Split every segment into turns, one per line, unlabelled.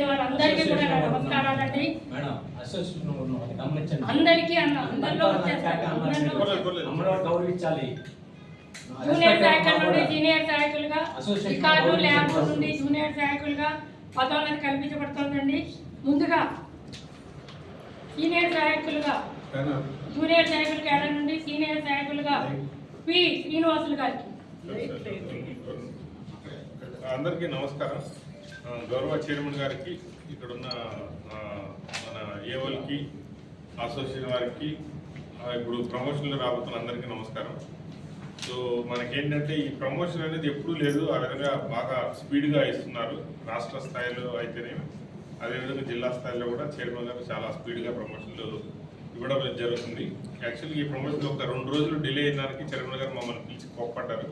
వారందరికీ కూడా నమస్కారాలండి. అందరికీ
గౌరవించాలి.
జూనియర్ సహాయకుల నుండి సీనియర్ సహాయకులుగా, రికార్డు ల్యాబ్ నుండి జూనియర్ సహాయకులుగా పదోన్నతి కల్పించబడుతుందండి. ముందుగా సీనియర్ సహాయకులుగా జూనియర్ సహాయకుల కేడర్ నుండి సీనియర్ సహాయకులుగా పి శ్రీనివాసులు గారికి.
అందరికీ నమస్కారం. గౌరవ చైర్మన్ గారికి, ఇక్కడున్న మన ఏఓలకి, అసోసియేషన్ వారికి, ఇప్పుడు ప్రమోషన్లు రాబోతున్న అందరికీ నమస్కారం. సో మనకేంటంటే ఈ ప్రమోషన్ అనేది ఎప్పుడూ లేదు, ఆ విధంగా బాగా స్పీడ్గా ఇస్తున్నారు. రాష్ట్ర స్థాయిలో అయితేనే, అదేవిధంగా జిల్లా స్థాయిలో కూడా చైర్మన్ గారు చాలా స్పీడ్గా ప్రమోషన్లు ఇవ్వడం జరుగుతుంది. యాక్చువల్లీ ఈ ప్రమోషన్ ఒక 2 రోజులు డిలే అయినానికి చైర్మన్ గారు మమ్మల్ని పిలిచి కోప్పడ్డారు,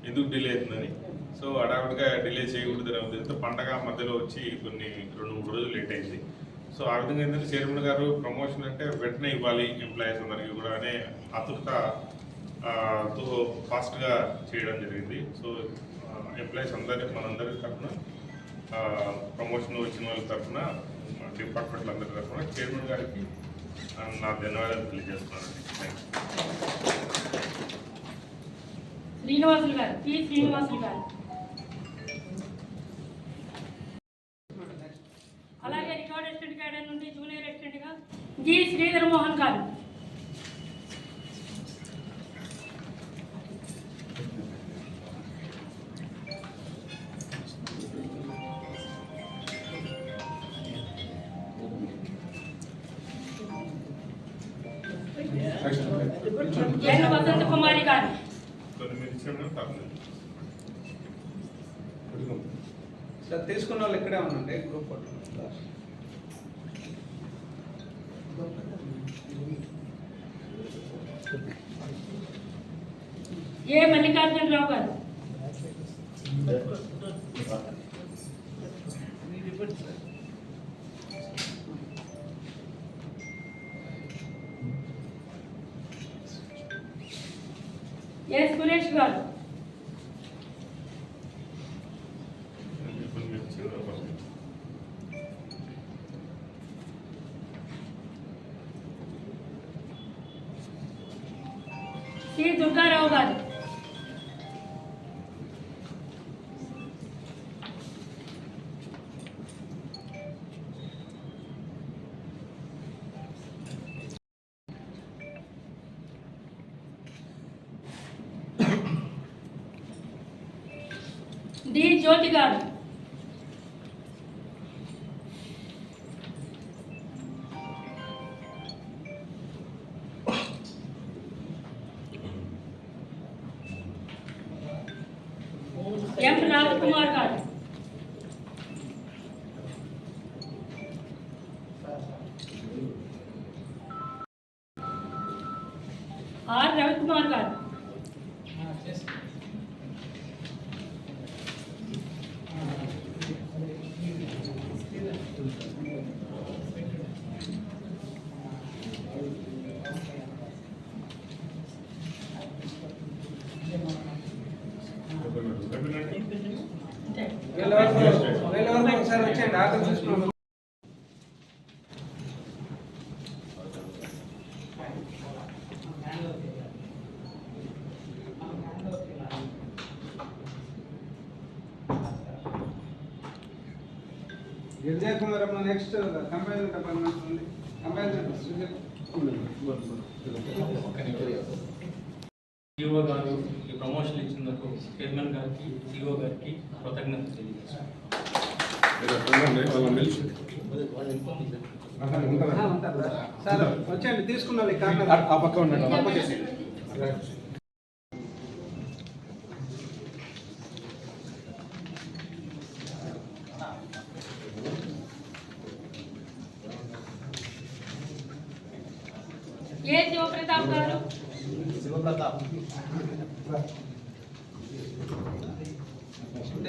ఎందుకు డిలే అవుతుందని. సో అడావిడిగా డిలే చేయకూడదని ఉద్దేశంతో పండగ మధ్యలో వచ్చి కొన్ని 2-3 రోజులు లేట్ అయింది. సో ఆ విధంగా ఏంటంటే చైర్మన్ గారు ప్రమోషన్ అంటే వెంటనే ఇవ్వాలి ఎంప్లాయీస్ అందరికీ కూడా అనే ఆతృతతో ఫాస్ట్గా చేయడం జరిగింది. సో ఎంప్లాయీస్ మనందరి తరఫున, ప్రమోషన్ వచ్చిన వాళ్ళ తరఫున, డిపార్ట్మెంట్ల అందరి తరఫున చైర్మన్ గారికి నా ధన్యవాదాలు తెలియజేస్తున్నానండి.
శ్రీనివాసులు గారు, పి శ్రీనివాసులు గారు. అలాగే రికార్డ్ అసిస్టెంట్ క్యాడర్ నుండి జూనియర్ అసిస్టెంట్గా జి శ్రీధర్ మోహన్ గారు. ఎన్ వసంత కుమారి గారు.
సార్ తీసుకున్న వాళ్ళు ఇక్కడే ఉండండి, గ్రూప్ ఫోటో.
ఏ మల్లికార్జునరావు గారు. ఏ సురేష్ గారు. సి దుర్గారావు గారు. డి జ్యోతి గారు. ఎం రాజ్ కుమార్ గారు. ఆర్ రవికుమార్ గారు.
ఒకసారి వచ్చేయండి, ఆర్డర్ చూసుకున్నాం. విజయ్ కుమార్ అమ్మ నెక్స్ట్ కంపైల్ డిపార్ట్మెంట్ ఉంది. కంపైల్
సిఓ గారు ఈ ప్రమోషన్ ఇచ్చినందుకు చైర్మన్ గారికి, సిఓ గారికి కృతజ్ఞతలు తెలియజేస్తాను.
సార్ వచ్చేయండి, తీసుకున్నాను. ఆ పక్క ఉండండి.
ఏ శివప్రతాప్ గారు.
శివప్రతాప్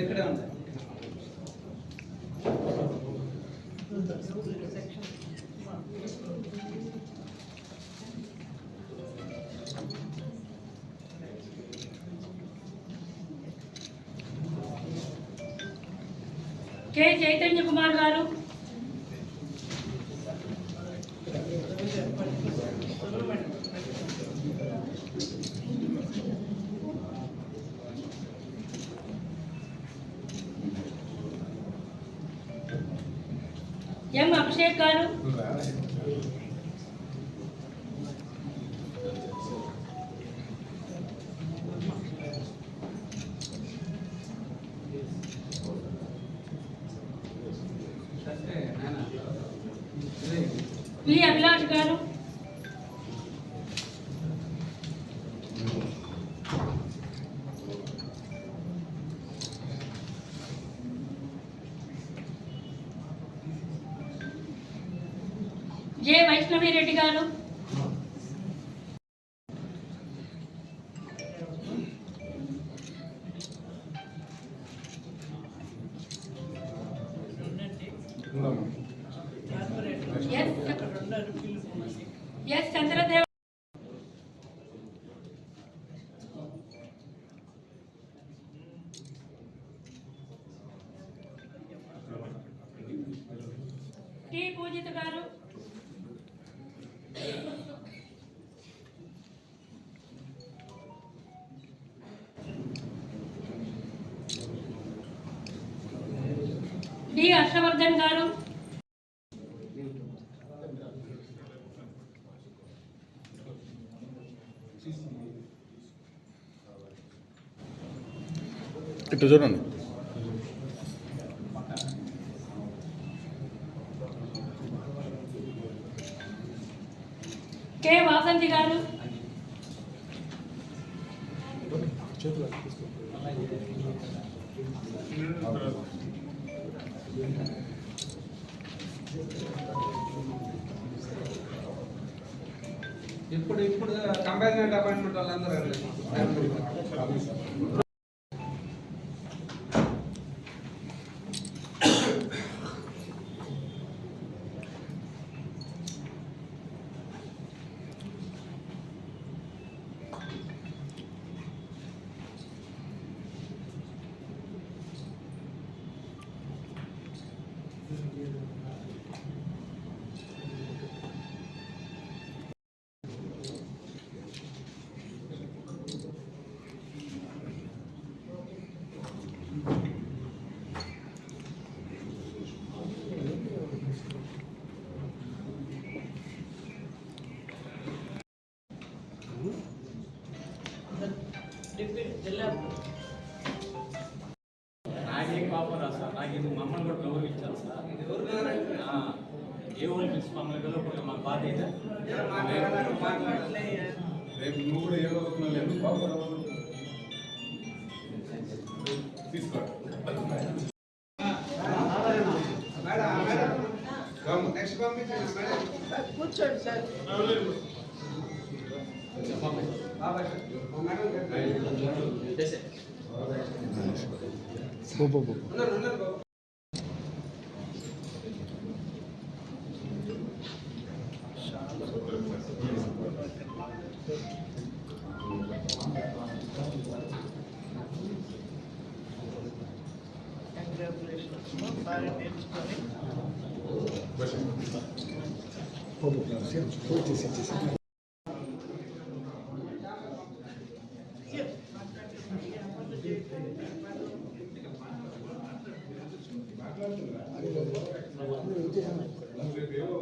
ఇక్కడే ఉంది.
కె చైతన్య కుమార్ గారు. ఎం అభిషేక్ గారు, వి అభిలాష్ గారు, జె వైష్ణవి రెడ్డి గారు, ఎస్ చంద్రదేవ్, టి పూజిత గారు, డి హర్షవర్ధన్ గారు,
ఇటు చూడండి.
కె వాసంతి గారు,
ఇప్పుడు కంపైల్మెంట్ అపాయింట్మెంట్ వాళ్ళందరూ రండి.
నాకేం పాపం రా సార్, నాకు మమ్మల్ని కూడా గౌరవించాలి సార్. ఏ ఊళ్ళు పిలిచి మమ్మల్ని గెలవకుండా మాకు బాధ అయితే
రేపు నువ్వు కూడా ఏ రోజు లేదు బాబు తీసుకో.
నెక్స్ట్ పంపించండి మేడం.
కూర్చోండి సార్.
బాబాయ్ సార్. మేడం ఉన్నారు బాబు.
రేపు ఏమో